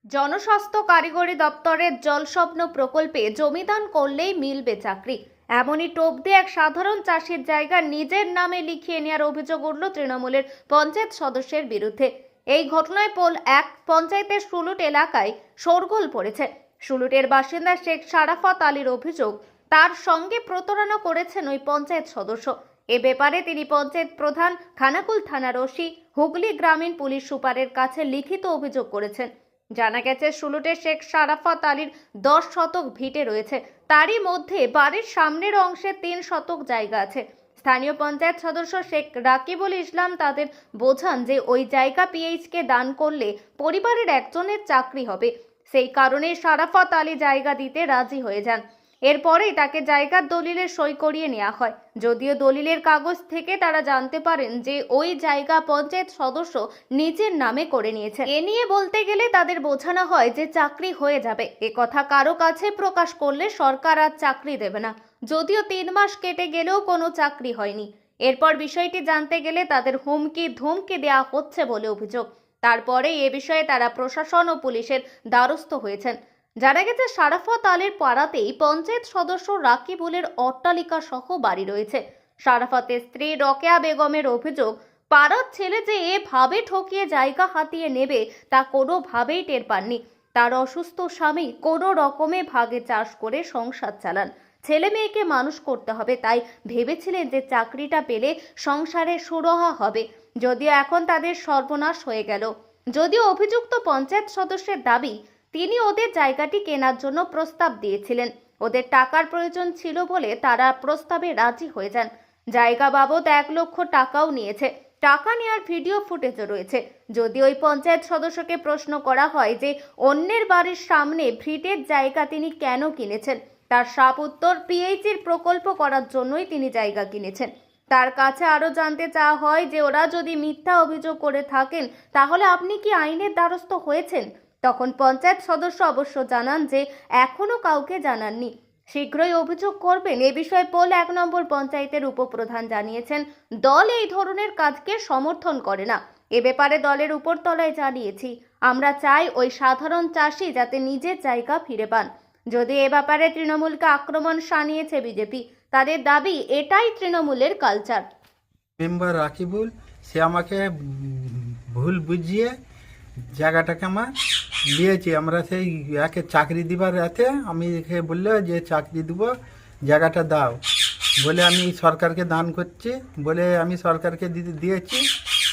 জনস্বাস্থ্য কারিগরি দপ্তরের জলস্বপ্ন প্রকল্পে জমিদান করলেই মিলবে চাকরি, এমনই টোপ দিয়ে এক সাধারণ চাষির জায়গা নিজের নামে লিখিয়ে নেওয়ার অভিযোগ উঠল তৃণমূলের পঞ্চায়েত সদস্যের বিরুদ্ধে। এই ঘটনায় পোল ১ পঞ্চায়েতের সুলুট এলাকায় শোরগোল পড়েছে। সুলুটের বাসিন্দা শেখ সারাফত আলীর অভিযোগ, তার সঙ্গে প্রতারণা করেছেন ওই পঞ্চায়েত সদস্য। এ ব্যাপারে তিনি পঞ্চায়েত প্রধান, খানাকুল থানার ওসি, হুগলি গ্রামীণ পুলিশ সুপারের কাছে লিখিত অভিযোগ করেছেন। জানা গেছে, সুলুটে শেখ সারাফত আলীর 10 শতক ভিটে রয়েছে। তারই মধ্যে বাড়ির সামনের অংশে 3 শতক জায়গা আছে। স্থানীয় পঞ্চায়েত সদস্য শেখ রাকিবুল ইসলাম তাদের বোঝান যে ওই জায়গা পিএইচকে দান করলে পরিবারের একজনের চাকরি হবে। সেই কারণে সারাফত আলী জায়গা দিতে রাজি হয়ে যান। এরপরেই তাকে জায়গার দলিলে সই করিয়ে নেওয়া হয়। যদিও দলিলের কাগজ থেকে তারা জানতে পারেন যে ওই জায়গা পঞ্চায়েত সদস্য নিজের নামে করে নিয়েছে। এ নিয়ে বলতে গেলে তাদের বোঝানো হয় যে চাকরি হয়ে যাবে। এ কথা কারো কাছে প্রকাশ করলে সরকার আর চাকরি দেবে না। যদিও 3 মাস কেটে গেলেও কোনো চাকরি হয়নি। এরপর বিষয়টি জানতে গেলে তাদের হুমকি ধমকি দেওয়া হচ্ছে বলে অভিযোগ। তারপরে এ বিষয়ে তারা প্রশাসন ও পুলিশের দ্বারস্থ হয়েছেন। জানা গেছে, সারাফত আলীর পাড়াতেই পঞ্চায়েত সদস্য রাকিবুলের অট্টালিকা সহ বাড়ি রয়েছে। সারাফতের স্ত্রী রকেয়া বেগমের অভিযোগ, পাড়ার ছেলে যে এভাবে ঠকিয়ে জায়গা হাতিয়ে নেবে তা কোনোভাবেই টের পাননি। তার অসুস্থ স্বামী কোনো রকমে ভাগে চাষ করে সংসার চালান। ছেলে মেয়েকে মানুষ করতে হবে, তাই ভেবেছিলেন যে চাকরিটা পেলে সংসারে সুরাহা হবে। যদিও এখন তাদের সর্বনাশ হয়ে গেল। যদিও অভিযুক্ত পঞ্চায়েত সদস্যের দাবি, তিনি ওদের জায়গাটি কেনার জন্য প্রস্তাব দিয়েছিলেন। ওদের টাকার প্রয়োজন ছিল বলে তারা প্রস্তাবে রাজি হয়ে যান। জায়গা বাবদ 1 লক্ষ টাকাও নিয়েছে। টাকা নেওয়ার ভিডিও ফুটেজও রয়েছে। যদি ওই পঞ্চায়েত সদস্যকে প্রশ্ন করা হয় যে অন্যের বাড়ির সামনে ভিটের জায়গা তিনি কেন কিনেছেন, তার সাপ উত্তর, পিএইচির প্রকল্প করার জন্যই তিনি জায়গা কিনেছেন। তার কাছে আরও জানতে চাওয়া হয় যে ওরা যদি মিথ্যা অভিযোগ করে থাকেন তাহলে আপনি কি আইনের দ্বারস্থ হয়েছেন? তখন পঞ্চায়েত সদস্য অবশ্য জানান যে এখনো কাউকে জানাননি, শীঘ্রই অভিযোগ করবেন। এ বিষয়ে পোল 1 নম্বর পঞ্চায়েতের উপপ্রধান জানিয়েছেন, দল এই ধরনের কাজকে সমর্থন করে না। এ ব্যাপারে দলের উপরতলায় জানিয়েছি, আমরা চাই ওই সাধারণ চাষি যাতে নিজের জায়গা ফিরে পান। যদি এ ব্যাপারে তৃণমূলকে আক্রমণ শানিয়েছে বিজেপি, তাদের দাবি এটাই তৃণমূলের কালচার। মেম্বার রাকিবুল সে আমাকে ভুল বুঝিয়ে জায়গাটাকে আমার দিয়েছে। আমরা সেই একে চাকরি দিবার রাতে আমি বললো যে চাকরি দিব, জায়গাটা দাও বলে আমি সরকারকে দান করছি বলে আমি সরকারকে দিয়েছি।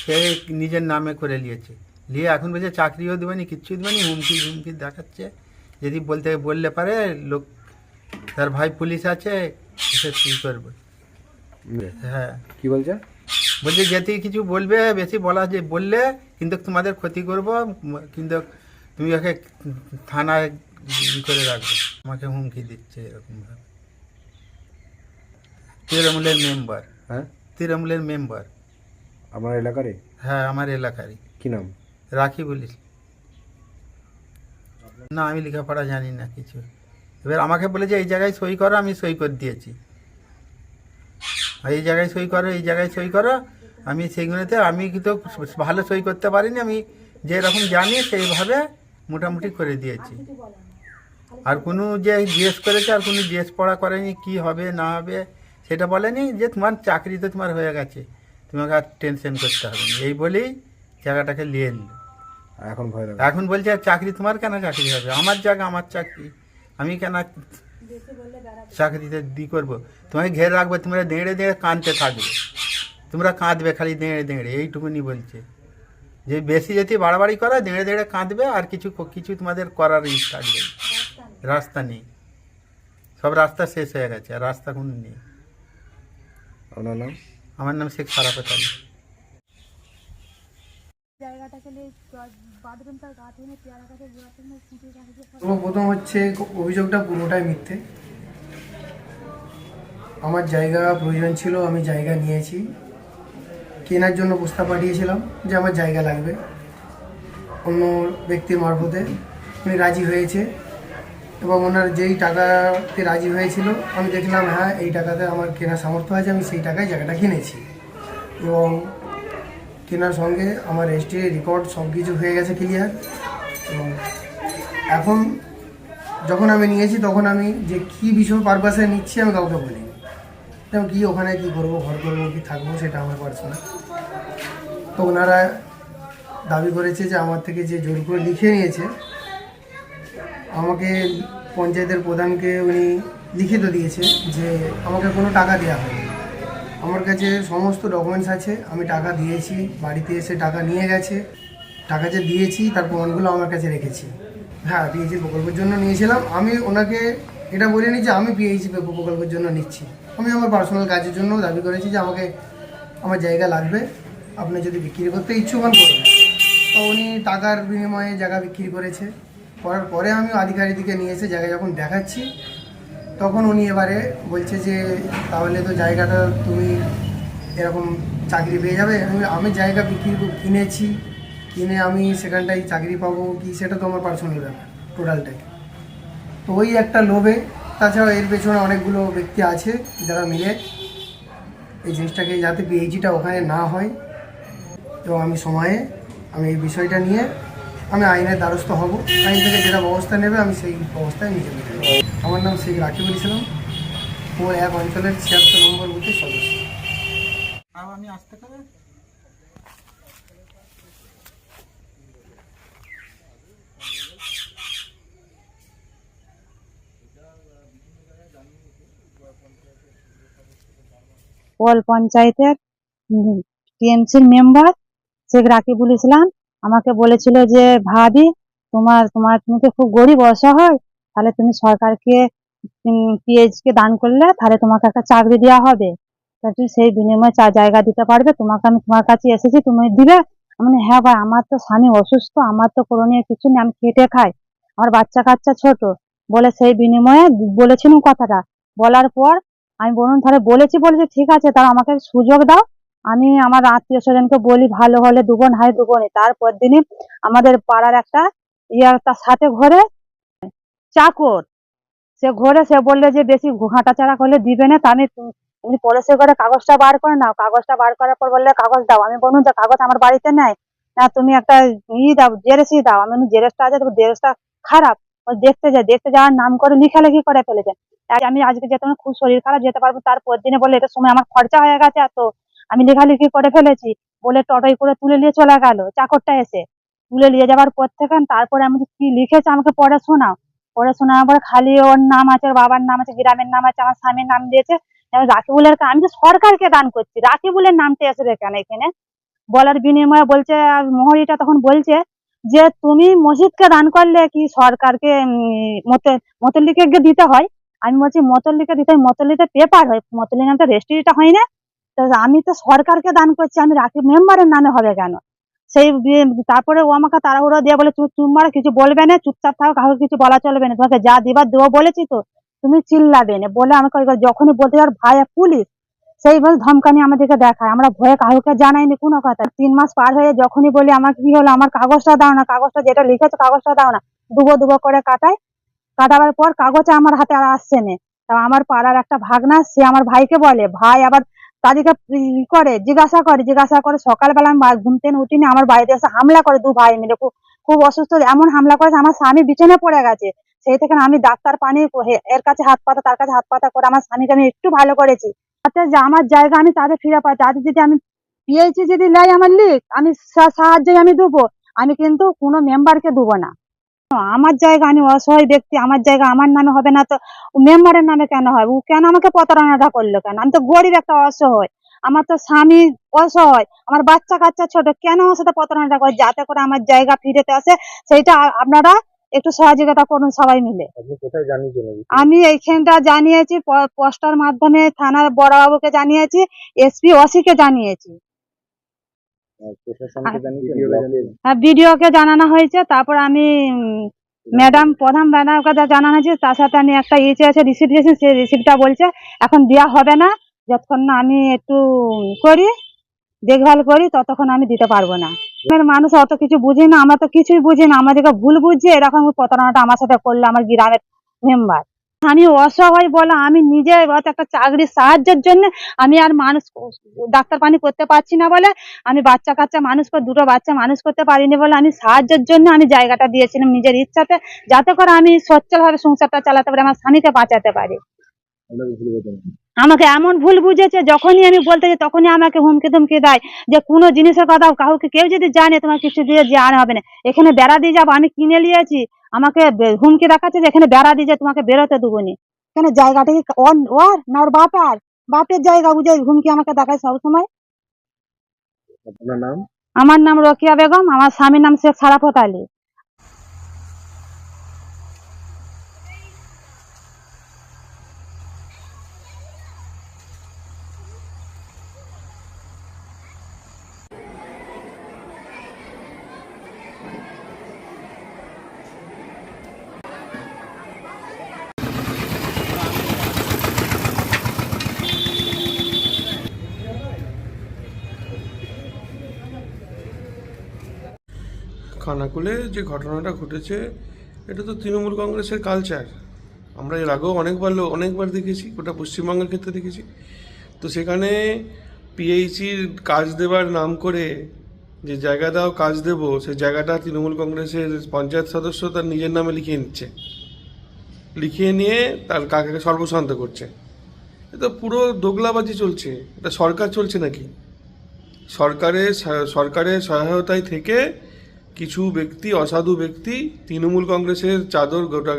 সে নিজের নামে করে নিয়েছে, নিয়ে এখন বলছে চাকরিও দেবেনি, কিচ্ছু দেবেনি, হুমকি দেখাচ্ছে। যদি বললে পারে লোক, তার ভাই পুলিশ আছে, সে কী করবে। হ্যাঁ, কি বলছে? বলছে যেতে কিছু বলবে, বেশি বললে কিন্তু তোমাদের ক্ষতি করব, কিন্তু তুমি ওকে থানায় করে রাখবে। আমাকে হুমকি দিচ্ছে এরকমভাবে। তৃণমূলের মেম্বার। হ্যাঁ, তৃণমূলের মেম্বার আমার এলাকারই? হ্যাঁ, আমার এলাকারই। কি নাম? রাখি বলিস না, আমি লেখাপড়া জানি না কিছু। এবার আমাকে বলেছে এই জায়গায় সই করো, আমি সই করে দিয়েছি। এই জায়গায় সই করো, এই জায়গায় সই করো। আমি সেইগুলোতে আমি কিন্তু ভালো সই করতে পারিনি, আমি যেরকম জানি সেইভাবে মোটামুটি করে দিয়েছি। আর কোনো যে জিজ্ঞেস করেছে, আর কোনো জিজ্ঞেস পড়া করেনি কি হবে না হবে, সেটা বলেনি। যে তোমার চাকরি তো তোমার হয়ে গেছে, তোমাকে আর টেনশন করতে হবে না, এই বলেই জায়গাটাকে নিয়ে নিল। এখন ভয় লাগে? এখন বলছে চাকরি তোমার কেন চাকরি হবে, আমার জায়গা আমার চাকরি, আমি কেন চাকরিতে করবো? তোমাকে ঘেরে রাখবো, তোমরা দেঁড়ে কাঁদতে থাকবে, তোমরা কাঁদবে খালি দেঁড়ে এইটুকুনি বলছে। যে বেশি যদি বাড়াবাড়ি করা, দেঁড়ে কাঁদবে, আর কিছু তোমাদের করার থাকবে। রাস্তা নেই, সব রাস্তা শেষ হয়ে গেছে, আর রাস্তা কোনো নেই। আপনার নাম? আমার নাম শেখ সারাফত আলী। প্রথম হচ্ছে অভিযোগটা পুরোটাই মিথ্যে। আমার জায়গা প্রয়োজন ছিল, আমি জায়গা নিয়েছি। কেনার জন্য প্রস্তাব পাঠিয়েছিলাম যে আমার জায়গা লাগবে, অন্য ব্যক্তির মারফতে উনি রাজি হয়েছে, এবং ওনার যেই টাকাতে রাজি হয়েছিল আমি দেখলাম হ্যাঁ এই টাকাতে আমার কেনার সামর্থ্য আছে, আমি সেই টাকায় জায়গাটা কিনেছি। এবং কেনার সঙ্গে আমার রেজিস্ট্রি রেকর্ড সব কিছু হয়ে গেছে ক্লিয়ার, এবং এখন যখন আমি নিয়েছি তখন আমি যে কী বিষয় পারপাসে নিচ্ছি আমি কাউকে বলিনি, যেমন কী ওখানে কী করবো, ঘর করবো কি থাকবো সেটা আমার পার্সোনাল। তো ওনারা দাবি করেছে যে আমার থেকে যে জোর করে লিখে নিয়েছে, আমাকে পঞ্চায়েতের প্রধানকে উনি লিখিত দিয়েছে যে আমাকে কোনো টাকা দেওয়া হয়নি। আমার কাছে সমস্ত ডকুমেন্টস আছে, আমি টাকা দিয়েছি, বাড়িতে এসে টাকা নিয়ে গেছে, টাকা যে দিয়েছি তার প্রমাণগুলো আমার কাছে রেখেছি। হ্যাঁ, পিএইচি প্রকল্পের জন্য নিয়েছিলাম। আমি ওনাকে এটা বলিনি যে আমি পিএইচি প্রকল্পের জন্য নিচ্ছি, আমি আমার পার্সোনাল কাজের জন্য দাবি করেছি যে আমাকে আমার জায়গা লাগবে, আপনি যদি বিক্রি করতে ইচ্ছুক হন করবেন। তো উনি টাকার বিনিময়ে জায়গা বিক্রি করেছে, করার পরে আমি আধিকারিককে নিয়ে এসে জায়গা যখন দেখাচ্ছি তখন উনি এবারে বলছে যে তাহলে তো জায়গাটা তুমি এরকম চাকরি পেয়ে যাবে। আমি জায়গা কিনেছি, কিনে আমি সেখানটায় চাকরি পাবো কি সেটা তো আমার পার্সোনাল ব্যাপার টোটালটাই। তো ওই একটা লোভে, তাছাড়া এর পেছনে অনেকগুলো ব্যক্তি আছে যারা মিলে এই জিনিসটাকে যাতে পিএইচিটা ওখানে না হয়, এবং আমি এই বিষয়টা নিয়ে আমি আইনের দ্বারস্থ হব। আইন থেকে যেটা ব্যবস্থা নেবে আমি সেই ব্যবস্থায় নিজে নেব। আমার নাম শেখ রাকিবুল ইসলাম, কোর 1 অঞ্চলের 76 নম্বর বুথের সদস্য। আমি আসতে পারি? পোল পঞ্চায়েতের টিএমসির মেম্বার শেখ রাকিবুল ইসলাম আমাকে বলেছিল যে ভাবি তুমি তো খুব গরিব অসহায়, তাহলে তুমি সরকারকে পিএইচকে দান করলে তাহলে তোমাকে একটা চাকরি দেওয়া হবে, তা তুমি সেই বিনিময়ে জায়গা দিতে পারবে, আমি তোমার কাছে এসেছি, তুমি দিবে। আমি হ্যাঁ ভাই, আমার তো স্বামী অসুস্থ, আমার তো করণীয় কিছু নেই, আমি খেটে খাই, আমার বাচ্চা কাচ্চা ছোট, বলে সেই বিনিময়ে বলেছিলাম কথাটা। বলার পর আমি বলুন তাহলে বলেছি ঠিক আছে, তার আমাকে সুযোগ দাও, আমি আমার আত্মীয় স্বজনকে বলি, ভালো হলে দুবোন হয় দুবোনে। তারপর দিনই আমাদের পাড়ার একটা তার সাথে ঘরে চাকর, সে বললে যে বেশি হাঁটাচাড়া করলে দিবে না। তা তুমি পলিসি করে কাগজটা বার করে নাও। কাগজটা বার করার পর বললে কাগজ দাও। আমি বলুন যে কাগজ আমার বাড়িতে নেই, না তুমি একটা দাও, জেরক্সই দাও। আমি জেরক্সটা আছে, জেরক্সটা খারাপ, দেখতে যাওয়ার নাম করে লেখালেখি করে ফেলেছে। আমি আজকে যেতে আমার খুব শরীর খারাপ, যেতে পারবো। তারপর দিনে বলে এটার সময় আমার খরচা হয়ে গেছে, এত আমি লেখালেখি করে ফেলেছি বলে টোটোই করে তুলে নিয়ে চলে গেল। চাকরটা এসে তুলে নিয়ে যাওয়ার পর থেকে তারপরে আমি কি লিখেছে আমাকে পড়ে শোনাও। পড়ে শোনার পরে খালি ওর নাম আছে, ওর বাবার নাম আছে, গ্রামের নাম আছে, আমার স্বামীর নাম দিয়েছে। রাকিবুলের, আমি তো সরকারকে দান করছি, রাকিবুলের নামটা আসবে কেন এখানে? বলার বিনিময়ে বলছে, মোহরিটা তখন বলছে যে তুমি মসজিদকে দান করলে কি সরকারকে মতল্লিকে দিতে হয়? আমি বলছি মতল্লিকে দিতে হয়, মতল্লিতে পেপার হয়, মতল্লির নামটা রেজিস্ট্রিটা হয় না। তো আমি তো সরকারকে দান করছি, আমি রাকিব মেম্বারের নামে হবে কেন? তারপরে ও আমাকে তাড়াহুড়ো দিয়ে বলে তোমার কিছু বলবে না, চুপচাপ থাকো, কাউকে কিছু বলা চলবে না, তোমাকে যা দিবার দেবো বলেছি তো, তুমি চিল্লাবে না বলে আমাকে যখনই বলতে যাওয়ার ভাই পুলিশ সেইভাবে ধমকানি আমাদেরকে দেখায়। আমরা ভয়ে কাউকে জানাইনি কোনো কথা। 3 মাস পার হয়ে যখনই বলি আমার কি হলো, আমার কাগজটা দাও না, কাগজটা যেটা লিখেছে কাগজটা দাও না, দুবো করে কাটাবার পর কাগজে আমার হাতে আর আসছে না। তা আমার পাড়ার একটা ভাগনা, সে আমার ভাইকে বলে, ভাই আবার তাদেরকে জিজ্ঞাসা করে সকালবেলা আমি ঘুম থেকে উঠিনি, আমার বাড়িতে এসে হামলা করে, 2 ভাই মিলে খুব অসুস্থ, এমন হামলা করেছে আমার স্বামী বিছানে পড়ে গেছে। সেই থেকে আমি ডাক্তার পানি, এর কাছে হাত পাতা তার কাছে হাত পাতা করে আমার স্বামীকে আমি একটু ভালো করেছি, যাতে যে আমার জায়গা আমি তাদের ফিরে পাই। তাদের যদি আমি পিএইচি যদি লাই আমার লিখ, আমি সাহায্য আমি দেবো, আমি কিন্তু কোনো মেম্বারকে দেবো না। আমার জায়গা, আমি অসহায় ব্যক্তি, আমার জায়গা আমার নামে হবে না তো মেম্বারের নামে কেন হবে? ও কেন আমাকে প্রতারণাটা করলো কেন? আমি তো গরিব একটা অসহায়, আমার তো স্বামী অসহায়, আমার বাচ্চা কাচ্চা ছোট, কেন আমার সাথে প্রতারণাটা করে? যাতে করে আমার জায়গা ফিরেতে আসে, সেইটা আপনারা একটু সহযোগিতা করুন সবাই মিলে। আপনি কোথায় জানিয়েছেন? আমি এইখানটা জানিয়েছি পোস্টার মাধ্যমে, থানার বড়বাবুকে জানিয়েছি, এসপি ওসিকে জানিয়েছি, প্রশাসনকে জানিয়েছেন? হ্যাঁ বিডিওকে জানানো হয়েছে। তারপর আমি ম্যাডাম প্রধান ম্যাডামকে জানানো হয়েছে, তার সাথে আমি একটা আছে রিসিপ্ট দিয়েছি, সেই রিসিপ্টটা বলছে এখন দেওয়া হবে না, যতক্ষণ না আমি একটু দেখভাল করি ততক্ষণ আমি দিতে পারবো না। মানুষ অত কিছু বুঝি না, আমরা তো কিছুই বুঝি না, আমাদেরকে ভুল বুঝছে, এরকম প্রতারণাটা আমার সাথে করলো আমার গ্রামের মেম্বার। আমি অসহায় বলে আমি নিজে হয়তো একটা চাকরির সাহায্যের জন্য আমি আর মানুষ ডাক্তার পানি করতে পারছি না বলে, আমি বাচ্চা কাচ্চা মানুষ করে দুটো বাচ্চা মানুষ করতে পারিনি বলে আমি সাহায্যের জন্য আমি জায়গাটা দিয়েছিলাম নিজের ইচ্ছাতে, যাতে করে আমি সচ্ছলভাবে সংসারটা চালাতে পারি, আমার স্বামীকে বাঁচাতে পারি। আমাকে এমন ভুল বুঝেছে, যখনই আমি বলতে যাই তখনই আমাকে হুমকি ধুমকি দেয় যে কোনো জিনিসের কথা কাউকে কেউ যদি জানে তোমার কিছু দিয়ে যে আর হবে না, এখানে বেড়া দিয়ে যাবো, আমি কিনে নিয়েছি, আমাকে হুমকি দেখাচ্ছে যে এখানে বেড়া দিয়ে যায়, তোমাকে বেরোতে দেবো নি। এখানে জায়গাটা কি ওর না ওর বাপার? বাপের জায়গা বুঝে হুমকি আমাকে দেখায় সবসময়। আপনার নাম? আমার নাম রকিয়া বেগম, আমার স্বামীর নাম শেখ সারাফত আলী। খানাকুলে যে ঘটনাটা ঘটেছে এটা তো তৃণমূল কংগ্রেসের কালচার। আমরা এর আগেও অনেকবার দেখেছি, গোটা পশ্চিমবঙ্গের ক্ষেত্রে দেখেছি। তো সেখানে পিএইচির কাজ দেবার নাম করে যে জায়গা দাও কাজ দেবো, সেই জায়গাটা তৃণমূল কংগ্রেসের পঞ্চায়েত সদস্য তার নিজের নামে লিখিয়ে নিয়ে তার কাকাকে সর্বশান্ত করছে। এটা পুরো দোগলাবাজি চলছে। এটা সরকার চলছে নাকি? সরকারের সহায়তায় থেকে কিছু ব্যক্তি, অসাধু ব্যক্তি তৃণমূল কংগ্রেসের চাদর গোটা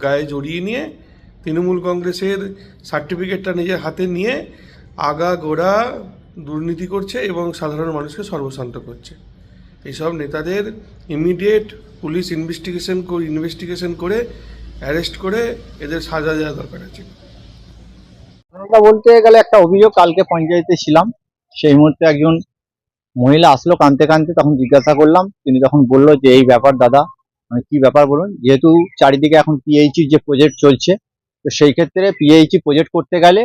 গায়ে জড়িয়ে নিয়ে তৃণমূল কংগ্রেসের সার্টিফিকেটটা নিজের হাতে নিয়ে আগাগোড়া দুর্নীতি করছে এবং সাধারণ মানুষকে সর্বশান্ত করছে। এইসব নেতাদের ইমিডিয়েট পুলিশ ইনভেস্টিগেশন করে অ্যারেস্ট করে এদের সাজা দেওয়া দরকার আছে। ঘটনাটা বলতে গেলে একটা অভিযোগ, কালকে পঞ্চায়েতে ছিলাম, সেই মুহূর্তে একজন মহিলা আসলো কাঁদতে কাঁদতে, তখন জিজ্ঞাসা করলাম, তিনি তখন বললো যে এই ব্যাপার দাদা। মানে কি ব্যাপার বলুন? যেহেতু চারিদিকে এখন পিএইচির যে প্রজেক্ট চলছে, তো সেই ক্ষেত্রে পিএইচি প্রজেক্ট করতে গেলে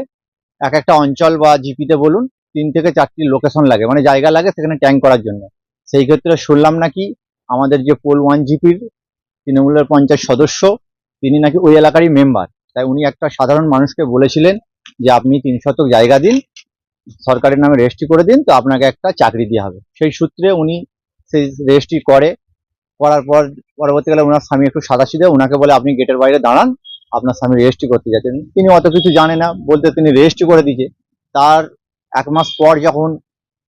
এক একটা অঞ্চল বা জিপিতে বলুন 3 থেকে 4টি লোকেশন লাগে, মানে জায়গা লাগে সেখানে ট্যাঙ্ক করার জন্য। সেই ক্ষেত্রে শুনলাম নাকি আমাদের যে পোল 1 জিপির তৃণমূলের পঞ্চায়েত সদস্য, তিনি নাকি ওই এলাকারই মেম্বার। তাই উনি একটা সাধারণ মানুষকে বলেছিলেন যে আপনি 3 শতক জায়গা দিন, সরকারের নামে রেজিস্ট্রি করে দিন, তো আপনাকে একটা চাকরি দেওয়া হবে। সেই সূত্রে উনি সেই রেজিস্ট্রি করার পর পরবর্তীকালে ওনার স্বামী একটু সাদাসিধে, ওনাকে বলে আপনি গেটের বাইরে দাঁড়ান, আপনার স্বামী রেজিস্ট্রি করতে যাচ্ছেন। তিনি অত কিছু জানে না, বলতে তিনি রেজিস্ট্রি করে দিয়েছে। তার 1 মাস পর যখন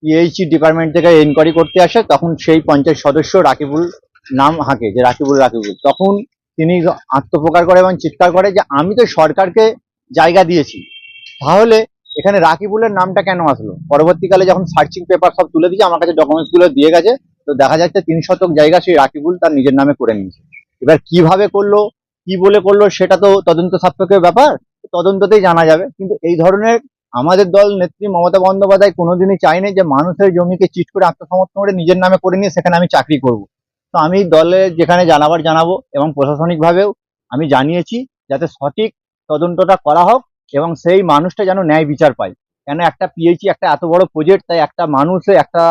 পিএইচি ডিপার্টমেন্ট থেকে এনকোয়ারি করতে আসে, তখন সেই পঞ্চায়েত সদস্য রাকিবুল নাম হাঁকে, যে রাকিবুল। তখন তিনি আত্মপ্রকার করে এবং চিৎকার করে যে আমি তো সরকারকে জায়গা দিয়েছি, তাহলে এখানে রাকিবুলের নামটা কেন আসলো? পরবর্তীকালে যখন সার্চিং পেপার সব তুলে দিয়েছে, আমার কাছে ডকুমেন্টস গুলো দিয়ে গেছে, তো দেখা যাচ্ছে 3 শতক জায়গা সেই রাকিবুল তার নিজের নামে করে নিয়েছে। এবার কিভাবে করলো, কি বলে করলো, সেটা তো তদন্ত সাপেক্ষ ব্যাপার, তদন্ততেই জানা যাবে। কিন্তু এই ধরনের আমাদের দল নেত্রী মমতা বন্দ্যোপাধ্যায় কোনোদিনই চায়নি যে মানুষের জমিকে চিট করে আত্মসমর্পণ করে নিজের নামে করে নিয়ে সেখানে আমি চাকরি করব। তো আমি দলে যেখানে জানাবো এবং প্রশাসনিকভাবেও আমি জানিয়েছি যাতে সঠিক তদন্তটা করা হোক এবং সেই মানুষটা যেন ন্যায় বিচার পায়। কেন একটা পিএইচি একটা এত বড় প্রজেক্ট, তাই একটা মানুষে একটা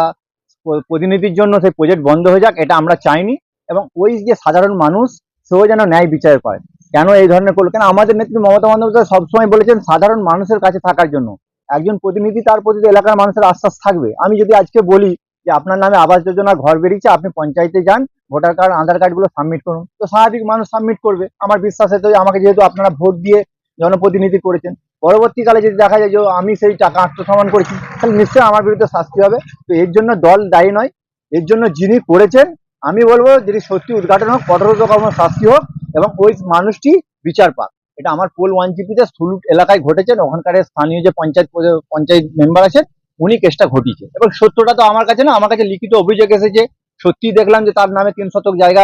প্রতিনিধির জন্য সেই প্রজেক্ট বন্ধ হয়ে যাক, এটা আমরা চাইনি। এবং ওই যে সাধারণ মানুষ, সেও যেন ন্যায় বিচার পায়। কেন এই ধরনের করলো? কেন আমাদের নেত্রী মমতা বন্দ্যোপাধ্যায় সবসময় বলেছেন সাধারণ মানুষের কাছে থাকার জন্য। একজন প্রতিনিধি, তার প্রতি এলাকার মানুষের আশ্বাস থাকবে। আমি যদি আজকে বলি যে আপনার নামে আবাস যোজনার ঘর বেরিয়েছে, আপনি পঞ্চায়েতে যান, ভোটার কার্ড আধার কার্ড গুলো সাবমিট করুন, তো স্বাভাবিক মানুষ সাবমিট করবে। আমার বিশ্বাস তো আমাকে যেহেতু আপনারা ভোট দিয়ে জনপ্রতিনিধি করেছেন, পরবর্তীকালে যদি দেখা যায় যে আমি সেই টাকা আত্মসম্মান করেছি, তাহলে নিশ্চয়ই আমার বিরুদ্ধে শাস্তি হবে। তো এর জন্য দল দায়ী নয়, এর জন্য যিনি করেছেন আমি বলবো যদি সত্যি উদ্ঘাটন হোক, কঠোরতম শাস্তি হোক এবং ওই মানুষটি বিচার পাক। এটা আমার পোল 1 জিপিতে সুলুট এলাকায় ঘটেছেন, ওখানকার স্থানীয় যে পঞ্চায়েত মেম্বার আছেন, উনি কেসটা ঘটিয়েছে। এবং সত্যটা তো আমার কাছে না, আমার কাছে লিখিত অভিযোগ এসেছে। সত্যি দেখলাম যে তার নামে 3 শতক জায়গা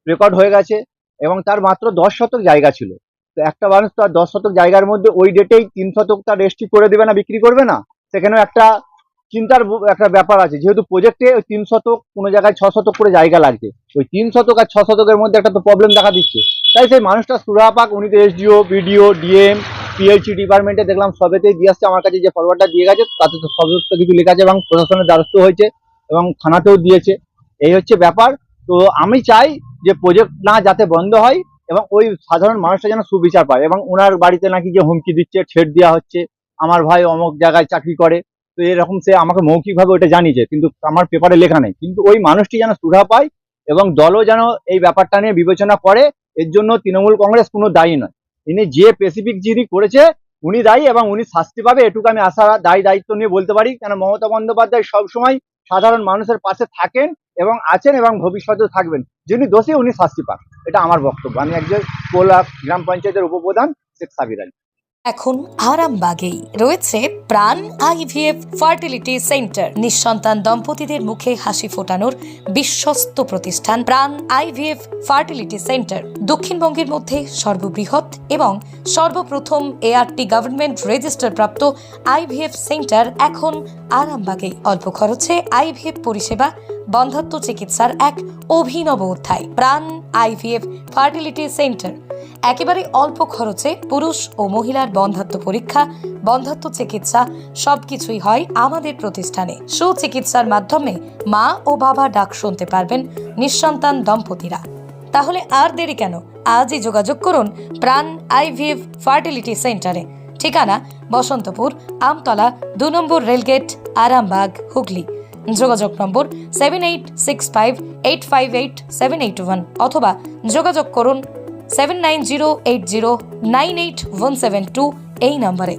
রেকর্ড হয়ে গেছে এবং তার মাত্র 10 শতক জায়গা ছিল। তো একটা মানুষ তার 10 শতক জায়গার মধ্যে ওই ডেটেই 3 শতক তার রেজিস্ট্রি করে দেবে না, বিক্রি করবে না? সেখানেও একটা চিন্তার একটা ব্যাপার আছে। যেহেতু প্রজেক্টে ওই 3 শতক, কোনো জায়গায় 6 শতক করে জায়গা লাগছে, ওই 3 শতক আর 6 শতকের মধ্যে একটা তো প্রবলেম দেখা দিচ্ছে। তাই সেই মানুষটা সুরাহা পাক। উনি তো এসডিও, বিডিও, ডিএম, পিএইচি ডিপার্টমেন্টে দেখলাম সবেতেই দিয়ে আসছে। আমার কাছে যে ফরওয়ার্ডটা দিয়ে গেছে তাতে তো সমস্ত কিছু লেখা আছে এবং প্রশাসনের দ্বারস্থ হয়েছে এবং থানাতেও দিয়েছে। এই হচ্ছে ব্যাপার। তো আমি চাই যে প্রজেক্ট না যাতে বন্ধ হয় এবং ওই সাধারণ মানুষটা যেন সুবিচার পায়। এবং ওনার বাড়িতে নাকি যে হুমকি দিচ্ছে, ছেড় দেওয়া হচ্ছে, আমার ভাই অমুক জায়গায় চাকরি করে, তো এরকম সে আমাকে মৌখিকভাবে ওটা জানিয়েছে, কিন্তু আমার পেপারে লেখা নেই। কিন্তু ওই মানুষটি যেন সুধা পায় এবং দলও যেন এই ব্যাপারটা নিয়ে বিবেচনা করে। এর জন্য তৃণমূল কংগ্রেস কোনো দায়ী নয়। ইনি যে স্পেসিফিক যিনি করেছে উনি দায়ী এবং উনি শাস্তি পাবে, এটুকু আমি আশা দায়িত্ব নিয়ে বলতে পারি। কেন মমতা বন্দ্যোপাধ্যায় সবসময় সাধারণ মানুষের পাশে থাকেন এবং আছেন এবং ভবিষ্যতেও থাকবেন। যিনি দোষী উনি শাস্তি পান, এটা আমার বক্তব্য। আমি একজন কোলা গ্রাম পঞ্চায়েতের উপপ্রধান শেখ সাবির আলী। এখন আরামবাগেই রয়েছে প্রাণ আইভিএফ ফার্টিলিটি সেন্টার। নিঃসন্তান দম্পতিদের মুখে হাসি ফোটানোর বিশ্বস্ত প্রতিষ্ঠান প্রাণ আইভিএফ ফার্টিলিটি সেন্টার দক্ষিণবঙ্গের মধ্যে সর্ববৃহৎ এবং সর্বপ্রথম এআরটি গভর্নমেন্ট রেজিস্টার প্রাপ্ত আইভিএফ সেন্টার এখন আরামবাগেই। অল্প খরচে আইভিএফ পরিষেবা, বন্ধ্যাত্ব চিকিৎসার এক অভিনব অধ্যায়। প্রাণ আইভিএফ ফার্টিলিটি সেন্টার একেবারে অল্প খরচে পুরুষ ও মহিলার বন্ধ্যাত্ব পরীক্ষা, বন্ধ্যাত্ব চিকিৎসা সবকিছুই হয় আমাদের প্রতিষ্ঠানে। সুচিকিৎসার মাধ্যমে মা ও বাবা ডাক শুনতে পারবেন নিঃসন্তান দম্পতিরা। তাহলে আর দেরি কেন? আজই যোগাযোগ করুন প্রাণ আইভিএফ ফার্টিলিটি সেন্টারে। ঠিকানা বসন্তপুর, আমতলা, 2 নম্বর রেলগেট, আরামবাগ, হুগলি। যোগাযোগ নম্বর 7865858781 অথবা যোগাযোগ করুন 7908098172 এই নম্বরে।